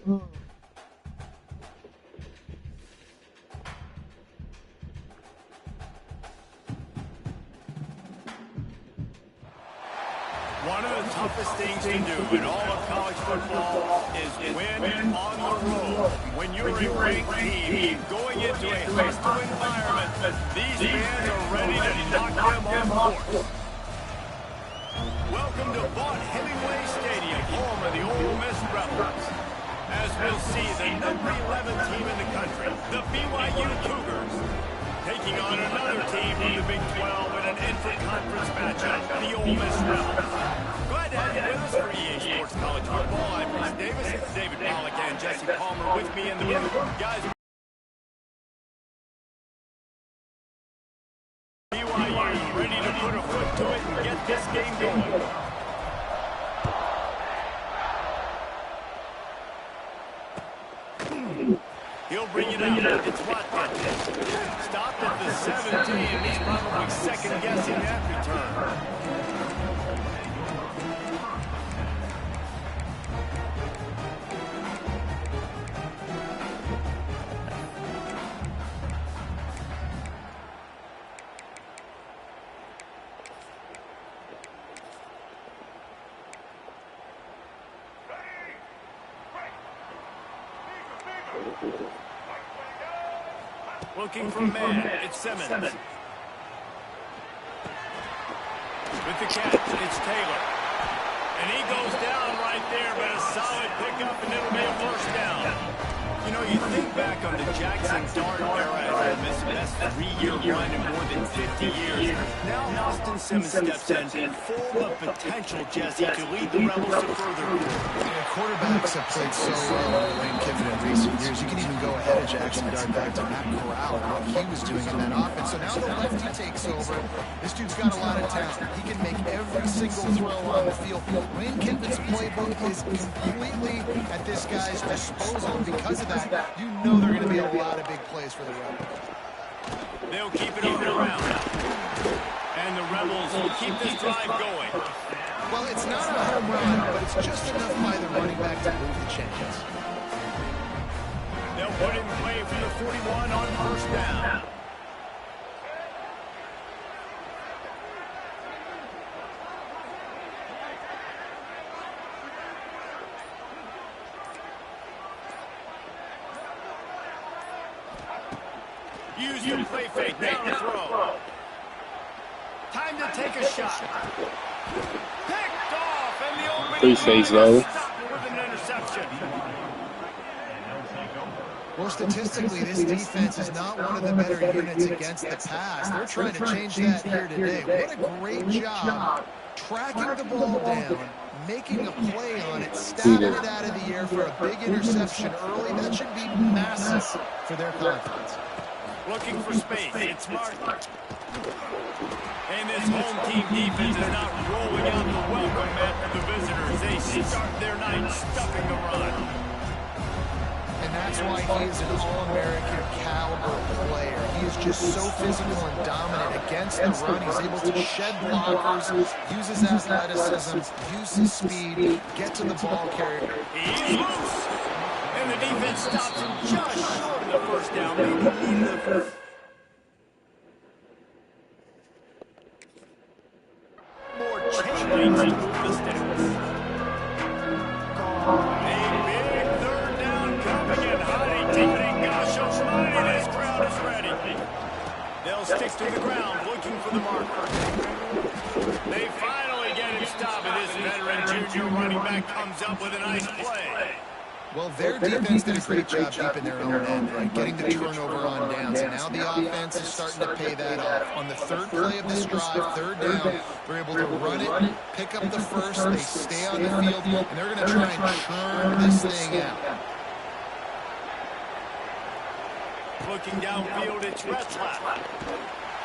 One of the toughest things to do in all of college football is win on the road. When you're a ranked team going into a hostile environment, these fans are ready to knock them off course. Welcome to Vaught Hemingway Stadium, home of the Ole Miss Rebels. As we'll see, the number 11 team in the country, the BYU Cougars, taking on another team from the Big 12 in an intra-conference matchup, the Ole Miss Rebels. Glad to have you with us for EA Sports College Football. I'm Bruce Davis, David Pollack, and Jesse Palmer with me in the booth. Guys, BYU ready to put a foot to it and get this game going. He'll bring it up. It's Watkins. Stopped at the 17. He's probably second-guessing that return. Looking for man, it's Simmons. With the catch, it's Taylor. And he goes down right there, but a solid pickup, and it'll be a first down. You know, you think back on the Jackson Dart era as Ole Miss' best three-year run in more than 50 years. Now Austin Simmons steps in, full of potential, Jesse, to lead the Rebels to further. Yeah, quarterbacks have played so well under Lane Kiffin in recent years. You can even go ahead of Jackson Dart back to Matt Corral and what he was doing in that offense. So now the lefty takes over. This dude's got a lot of talent. He can make every single throw on the field. Lane Kiffin's playbook is completely at this guy's disposal. Because of that, you know there are going to be a lot of big plays for the Rebels. They'll keep it on the ground. And the Rebels will keep this drive going. Well, it's not a home run, but it's just enough by the running back to move the chains. They'll put it in play from the 41 on first down. Use the play fake, down the throw. Time to take a shot. Picked off, and the opening free phase though. With an interception. Well, statistically, this defense is not one of the better units against the pass. They're trying to change that here today. What a great job tracking the ball down, making a play on it, stabbing it out of the air for a big interception early. That should be massive for their confidence. Looking for space. It's Martin. And this home team defense is not rolling out the welcome mat for the visitors. They start their night stuffing the run. And that's why he is an All-American caliber player. He is just so physical and dominant against the run. He's able to shed blockers, use his athleticism, use his speed, get to the ball carrier. He's loose. And the defense stops him just short of the first down. Maybe needed the first. More chain links to the sticks. A big third down coming in. Hotty, gosh almighty, this crowd is ready. They'll stick to the ground looking for the marker. They finally get him stopped, and this veteran junior running back comes up with a nice play. Well, their defense did a great job deep in their own end, right? Getting the turnover on downs, and now the offense is starting to pay that off. On the third play of this drive, third down, they're able to run it, pick up the first, they stay on the field, and they're going to try and churn this thing out. Looking downfield, it's Retzlaff.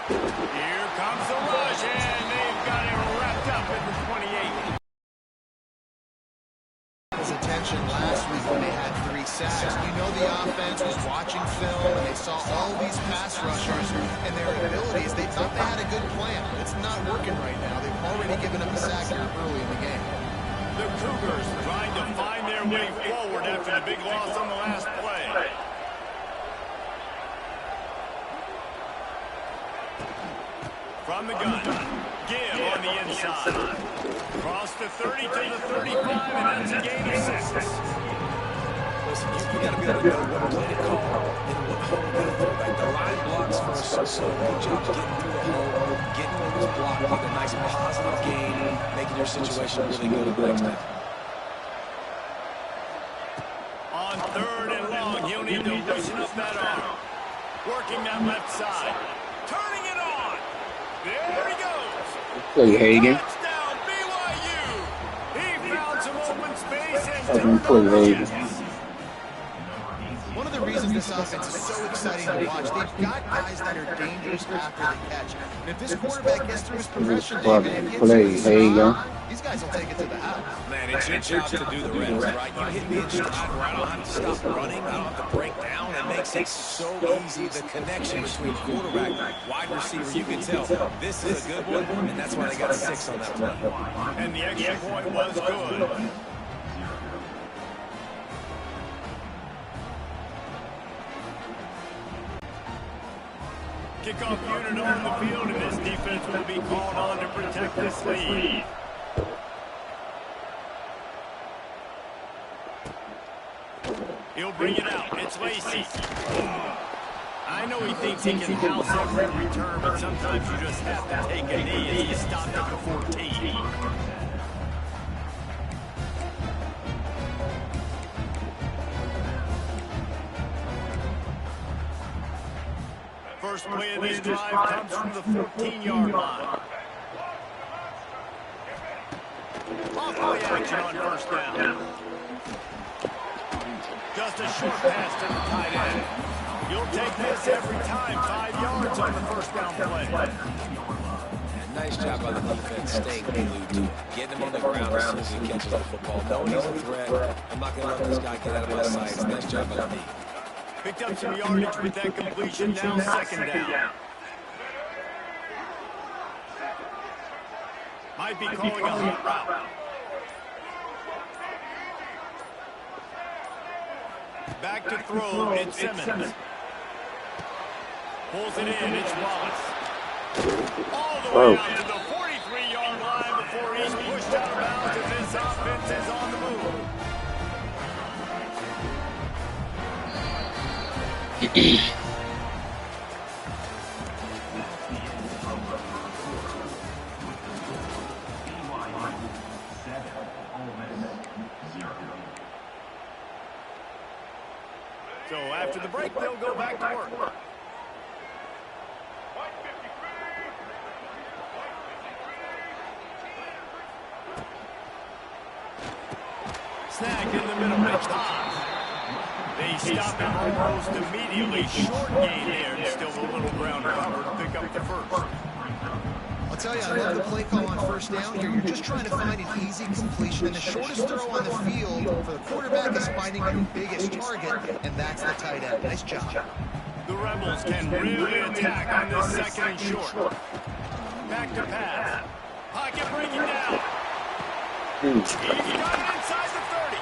Here comes the rush, and they've got him wrapped up in the 28. Attention last week when they had 3 sacks. We know the offense was watching film and they saw all these pass rushers and their abilities. They thought they had a good plan. It's not working right now. They've already given up a sack here early in the game. The Cougars trying to find their way forward after the big loss on the last play. From the gun, give on the inside. Cross the 30 to the 35, and that's a gain of 6. Listen, you got to be able to know what play to call and what hole to go through. Like the line blocks first, so good job getting through the hole, getting what was blocked, getting a nice positive gain, making your situation really good the next time. On 3rd and long, he'll need to loosen up that arm. Working that left side. Turning it on. There he goes. Play Hagen. Touchdown, BYU. He found some open space and turned on the Jets. One of the reasons this offense is so exciting to watch, they've got guys that are dangerous after they catch. And if this quarterback gets through his progression, these guys will take it to the house. Man, it's your job to do the rest, right? You hit me in stride where I don't have to stop running, I don't have to break down. It makes it so easy, the connection between quarterback, wide receiver. You can tell this is a good one, and that's why they got a 6 on that play. And the extra point was good. Kickoff unit on the field, and this defense will be called on to protect this lead. He'll bring it out. It's Lacey. I know he thinks he can house every return, but sometimes you just have to take a knee as he stopped at the 14. First play of this drive comes from the 14-yard line. Off-play action on 1st down. Just a short pass to the tight end. You'll take this every time. 5 yards on the 1st down play. And nice job by the defense staying glued to him. Getting him on the ground as soon as he catches the football. Knowing he's a threat. I'm not going to let this guy get out of my sight. Nice job by the knee. Picked up some yardage with that completion, down 2nd down. Might be calling a hot route. Back to throw, it's Simmons. Pulls it in, it's Wallace. All the way out to the 43-yard line before he's pushed out of bounds as this offense is on the move. So after the break, they'll go back to work. Snagged in the middle, it's Haas. They stop him almost immediately. Short gain there, and still a little ground cover to pick up the first. I'll tell you, I love the play call on 1st down here. You're just trying to find an easy completion, and the shortest throw on the field for the quarterback is finding your biggest target, and that's the tight end. Nice job. The Rebels can really attack on this 2nd and short. Back to pass. Pocket breaking down. He's got it inside the 30.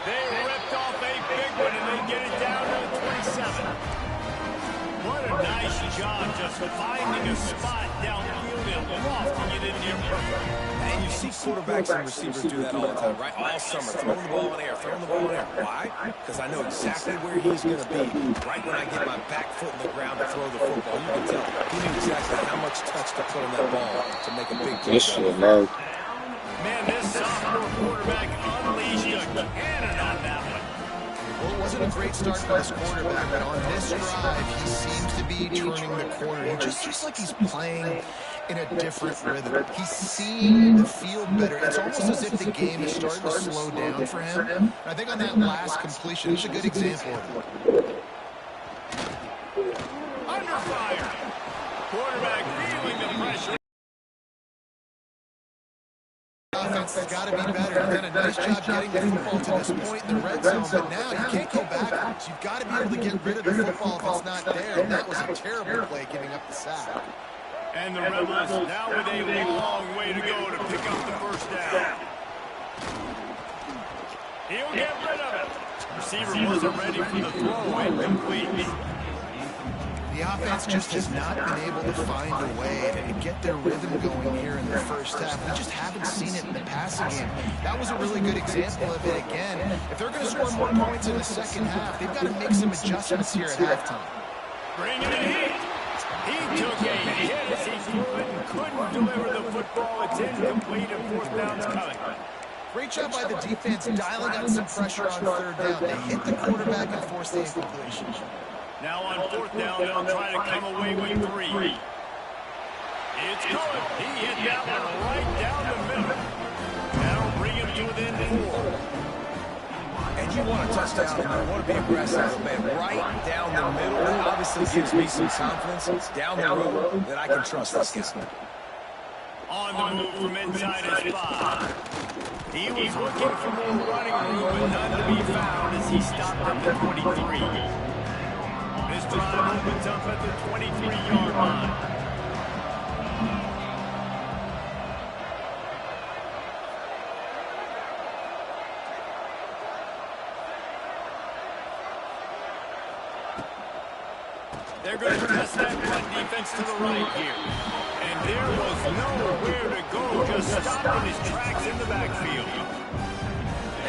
They ripped off a big one, and they get it down to the 27. What a nice job just finding a spot downfield and lofting it in near perfect. And you see quarterbacks and receivers do that all the time, right? All summer, throwing the ball in the air, throwing the ball in the air. Why? Because I know exactly where he's going to be right when I get my back foot in the ground to throw the football. You can tell he knew exactly how much touch to put on that ball to make a big play. Man, this sophomore quarterback unleashed a cannon on that one. Well, it wasn't a great start for this quarterback, but on this drive, he seems to be turning the corner. He just like he's playing in a different rhythm. He's seeing the field better. It's almost as if the game is starting to slow down for him. And I think on that last completion, it was a good example of it. Under fire. Quarterback feeling the pressure. Offense has got to be better. You've done a nice job getting the football to this point in the red zone, but now you can't go backwards. You've got to be able to get rid of the football if it's not there, and that was a terrible play giving up the sack. And the Rebels now with a long way to go to pick up the 1st down. He'll get rid of it. Receiver wasn't ready for the throw. Incomplete. The offense just has not been able to find a way to get their rhythm going here in the first half. We just haven't seen it in the passing game. That was a really good example of it again. If they're going to score more points in the second half, they've got to make some adjustments here at halftime. Bringing the heat. He took a hit as he threw it and couldn't deliver the football. It's incomplete and fourth down's coming. Great job by the defense dialing out some pressure on third down. They hit the quarterback and forced the incompletion. Now on fourth down, they'll try to come away with 3. It's good. He hit that one right down the middle. That'll bring him to within 4. And you want a touchdown, and you want to be aggressive, man, right down the middle. That obviously gives me some confidence down the road that I can trust this guy. On the move from inside his 5. He was looking for more running room, but none to be found as he stopped at the 23. This drive opens up at the 23-yard line. They're going to test that run defense to the right here. And there was nowhere to go, just stopping his tracks in the backfield.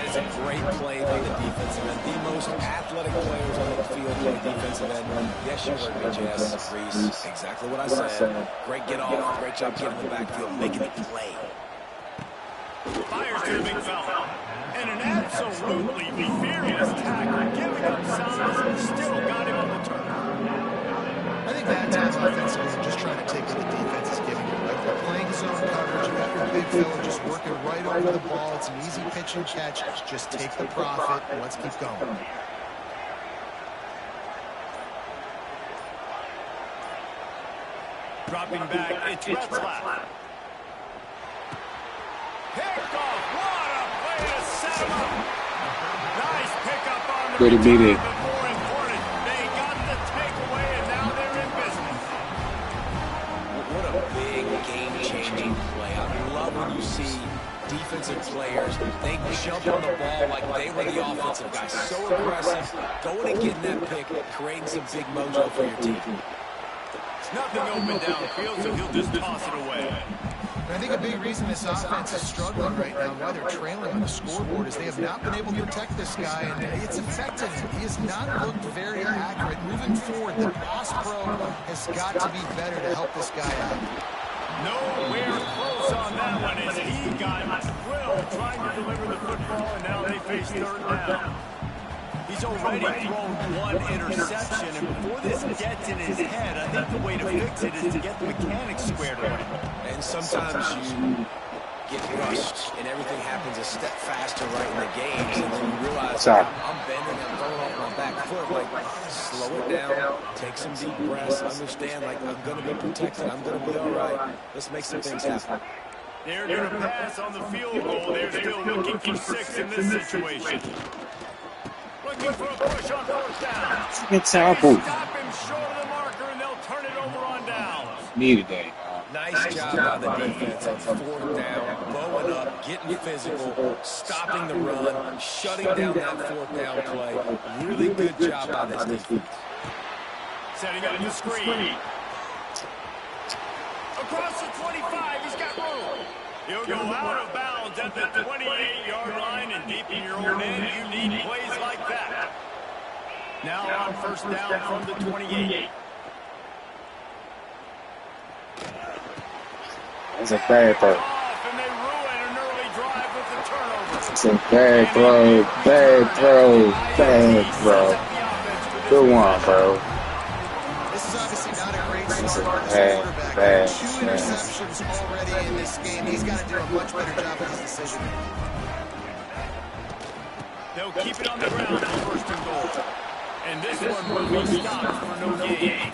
It's a great play by the defensive end. The most athletic players on the field play defensive end. Yes, you heard me, Jess. Reese, exactly what I said. Great get off. Great job getting in the backfield, making it play. Fires to the big fella. And an absolutely furious tackle, giving up size and still got him on the turn. I think that time's offensively just trying to take what the defense is giving you. Right? They're playing zone coverage. You got your big fella just working right over the ball. It's an easy pitch and catch. Just take the profit and let's keep going. Dropping back, it's Retzlaff. Picked off. What a play to set him up. Nice pickup on the Way to beat it. but more important, they got the takeaway, and now they're in business. What a big game-changing play. I love when you see defensive players, they jump on the ball like they were the offensive guys. So aggressive, going and getting that pick, creating some big mojo for your team. Nothing open downfield, so he'll just toss it away. I think a big reason this offense is struggling right now, why they're trailing on the scoreboard, is they have not been able to protect this guy, and it's affected him. He has not looked very accurate. Moving forward, the pass pro has got to be better to help this guy out. Nowhere close on that one as he got drilled trying to deliver the football, and now they face third down. He's already thrown 1 interception, and before this gets in his head, I think the way to fix it is to get the mechanics squared away. And sometimes you get rushed, and everything happens a step faster right in the games, and then you realize I'm bending and throwing off my back foot. Like, slow it down, take some deep breaths, understand, like, I'm going to be protected, I'm going to be all right. Let's make some things happen. They're going to pass on the field goal. They're still looking for 6 in this situation. Looking for a push on fourth down. It's terrible. Stop him short of the marker, and they'll turn it over on downs. Needed that. Nice job by the defense on fourth down, bowing up, getting physical, stopping the run, shutting down that fourth down play. Really good job by this defense. Setting up the screen. Across the 25, he's got room. He'll go out of bounds at the 28-yard line, and deep in your own end, you need plays like that. Now on first down from the 28. That's a bad throw. And they ruin an early drive with the turnover. It's a bad throw. Bad throw. Bad throw. Good one, bro. This is obviously not a great start for this quarterback. 2 interceptions already in this game. He's got to do a much better job with his decision. They'll keep it on the ground on first and goal. And this one will be stopped for no gain.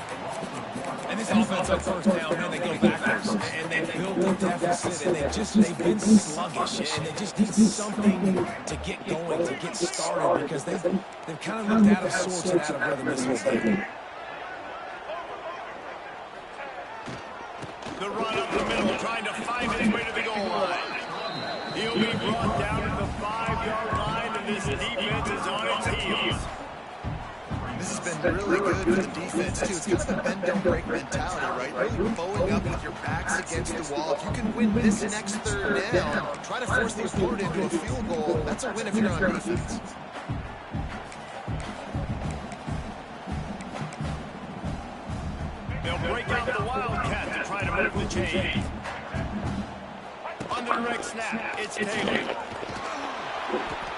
And this offense on first down, man, they go backwards, and they built a deficit, and they've been sluggish, and they just need something to get going, to get started, because they've kind of looked out of sorts and out of rhythm this whole game. The run up the middle, trying to find his way to the goal line. He'll be brought down to the 5-yard line, and this defense is on its heels. This has been really good for the defense, too. It's kind of a bend-don't-break mentality, right? Really bowing up with your backs against the wall. If you can win this next third down, try to force the opponent into a field goal. That's a win if you're on defense. They'll break out the Wildcat to try to move the chains. On the direct snap, it's Taylor.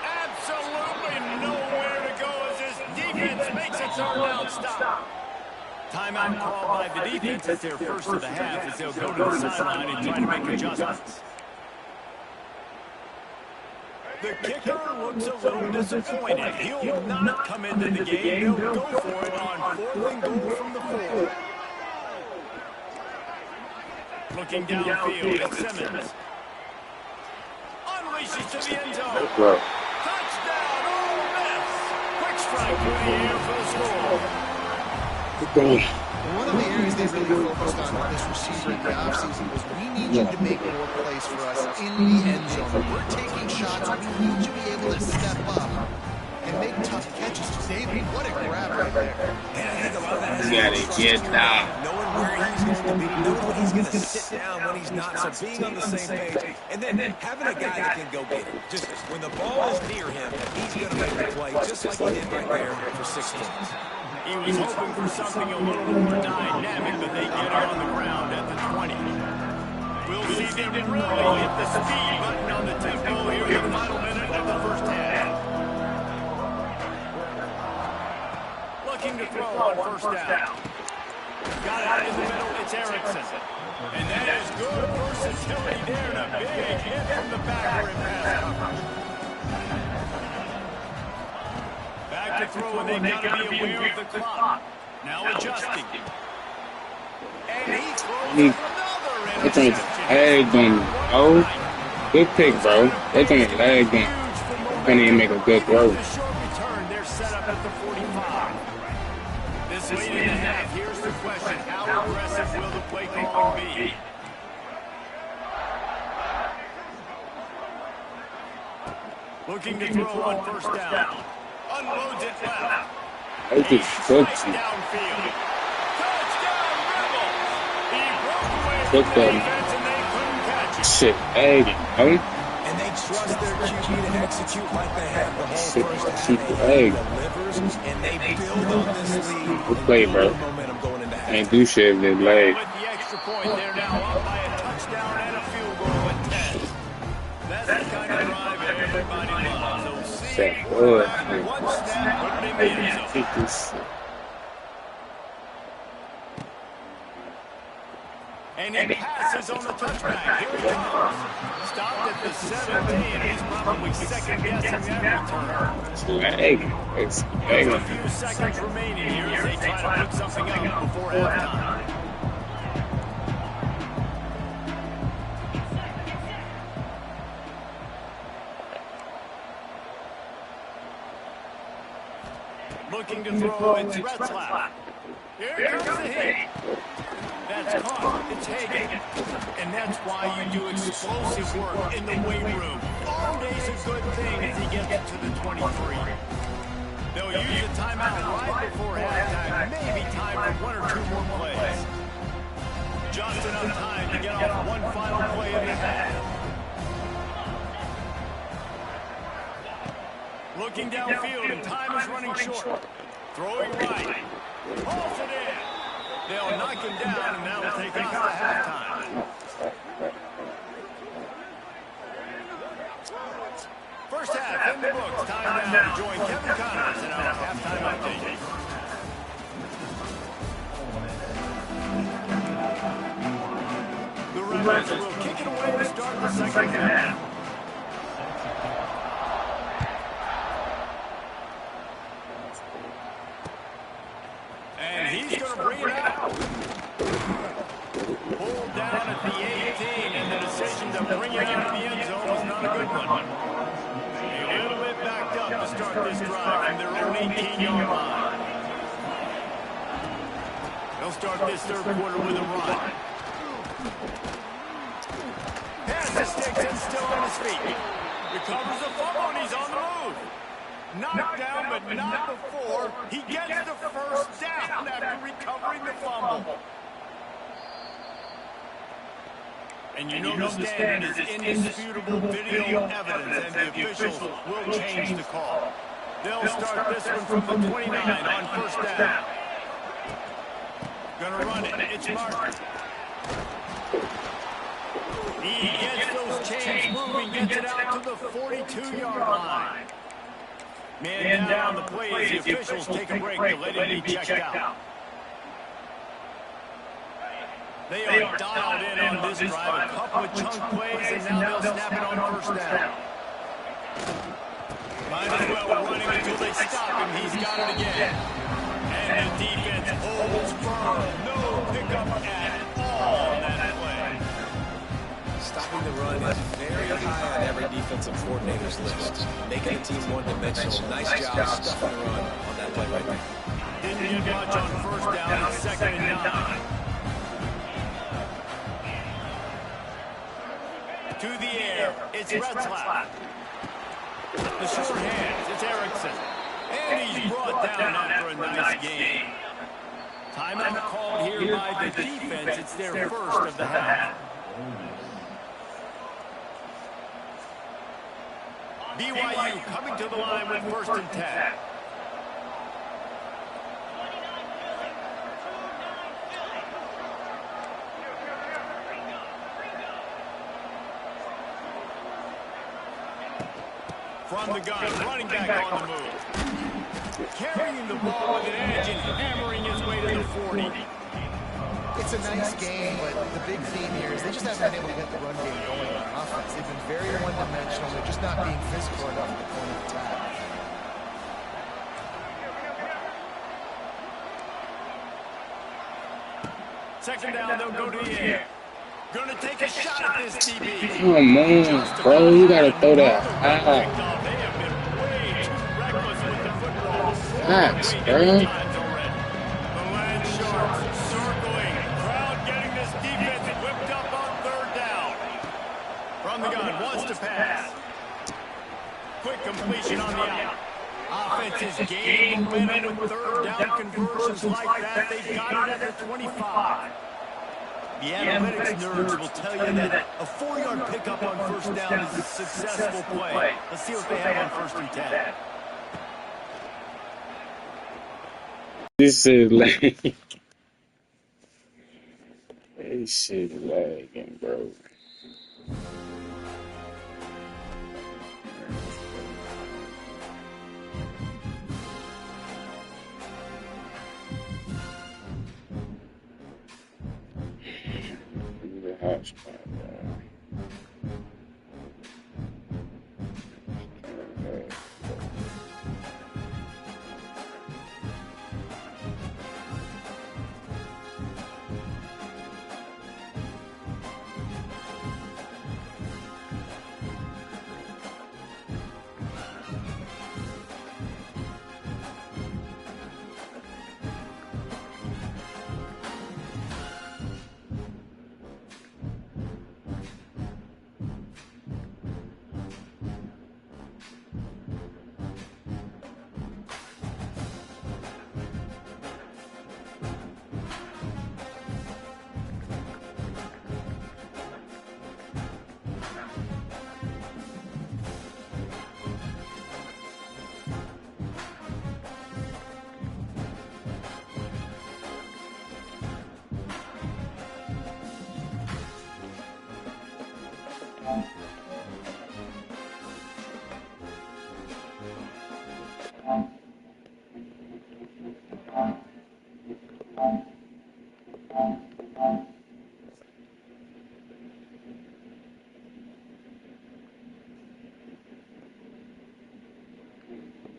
Absolutely nowhere to go as this defense makes a third down stop. Timeout called by the defense as their first of the half as they'll go to the sideline and try to make adjustments. The kicker looks a little disappointed. He'll not come into the game. He'll go for it on 4th and goal from the 4. Looking downfield, it's Simmons. Unleashes to the end zone. Touchdown, Ole Miss. Quick strike through the air for the score. One of the areas they really focused on with this receiver in the offseason was we need you to make more plays for us in the end zone. We're taking shots. We need you to be able to step up and make tough catches. David, what a grab right there. And I think a lot of that has You gotta get down. knowing where he's going to be, knowing when he's going to sit down, when he's not, so being on the same page, and then having a guy that can go get it. Just when the ball is near him, he's going to make the play, just like he did right there for 6 points. He was hoping for something a little more dynamic, but they get it on the ground at the 20. We'll see them really hit the speed button on the tempo here in the final minute of the first half. Looking to throw on first down. Got it in the middle, it's Erickson. And that is good versatility there, and a big hit from the backer in pass coverage. Back to throw, and they've got to be aware of the clock. Now adjusting. And he throws another interception. Oh, good pick, bro. They think it's lag game. Can't even make a good throw. The short return, they're set up at the 45. This late in the half, here's the question. How aggressive will the play calling be? Looking to throw on first down. Unloads it left. They just cooked you. Downfield. Touchdown, Rebels. He broke away from Took the them. defense and they couldn't catch him. Shit, lag game, bro. And they trust their QB to execute like they have the whole Shit, first half. keep He the leg. delivers, and they build on this lead. Good play, bro. Momentum going into half. Ain't do shit if they lag. With the extra point, they're now up by a touchdown and a field goal at 10. That's the kind of drive everybody loves. So see, That boy. one snap, put it in the end zone. Take this. And he passes on the touchback. Here he comes. Stopped at the 17. He's probably second-guessing that return. It's lag. It's Just a lag. few seconds remaining here as they try to put something up before halftime. Looking to throw, it's Retzlaff. Here comes the hit. That's caught. It's Hagan. And that's why you do explosive work in the weight room. Arm day's a good thing as he gets it to the 23. They'll use a timeout right before halftime. Maybe time for 1 or 2 more plays. Just enough time to get off one final play of the half. Looking downfield, and time is running short. Throwing right. Hauls it in. They'll knock him down, and that will take us to halftime. First half in the books. Time now to join Kevin Connors in our halftime update. The Rebels will kick it away to start the second half. And he's going to bring it out. Pulled down at the 18, and the decision to bring it out of the end zone was not a good one. A little bit backed up to start this drive from their own 18-yard line. They'll start this third quarter with a run. Pass is sticks and still on his feet. Recovers the fumble and he's on the move. Knocked down, but not before he gets the first down after recovering the fumble. And you know the standard is indisputable video evidence, and the officials will change the call. They'll start this one from the 29 on first down. Gonna run it. It's Martin. He gets those chains moving, gets it out to the 42-yard line. Man down on the play as the officials take a break to let him be checked out. They are dialed in on this drive. A couple of chunk plays, and now they'll snap it on first down. Might as well run him until they stop him. He's got it again. And the defense holds firm. No pickup at all on that play. Stopping the run is very high on every defensive coordinator's list. Making the team one-dimensional. Nice job stuffing the run on that play right there. Didn't get much on first down. It's 2nd and 9. To the air, it's Retzlaff. The short hands, it's Erickson. And he's brought down after a nice game. Timeout called here by the defense. It's their first of the half. BYU coming to the line with 1st and 10. From the gun, running back on the move. Carrying the ball with an edge and hammering his way to the 40. It's a nice game, but the big theme here is they just haven't been able to get the run game going on offense. They've been very one-dimensional. They're just not being physical enough at the point of attack. Second down, they'll go to the air. Gonna take a shot at this DB. Come on, bro. You gotta throw that high. They have been way too reckless with the football. Facts, bro. The Land Sharks circling. Crowd getting this defense whipped up on 3rd down. From the gun, wants to pass. Quick completion on the out. Offense is gaining momentum with 3rd down conversions like that. They've got it at the 25. The analytics nerds will tell you that a 4-yard pickup on first down is a successful play. Let's see what they have on 1st and 10. This is lagging. This shit lagging, bro. Hot spot,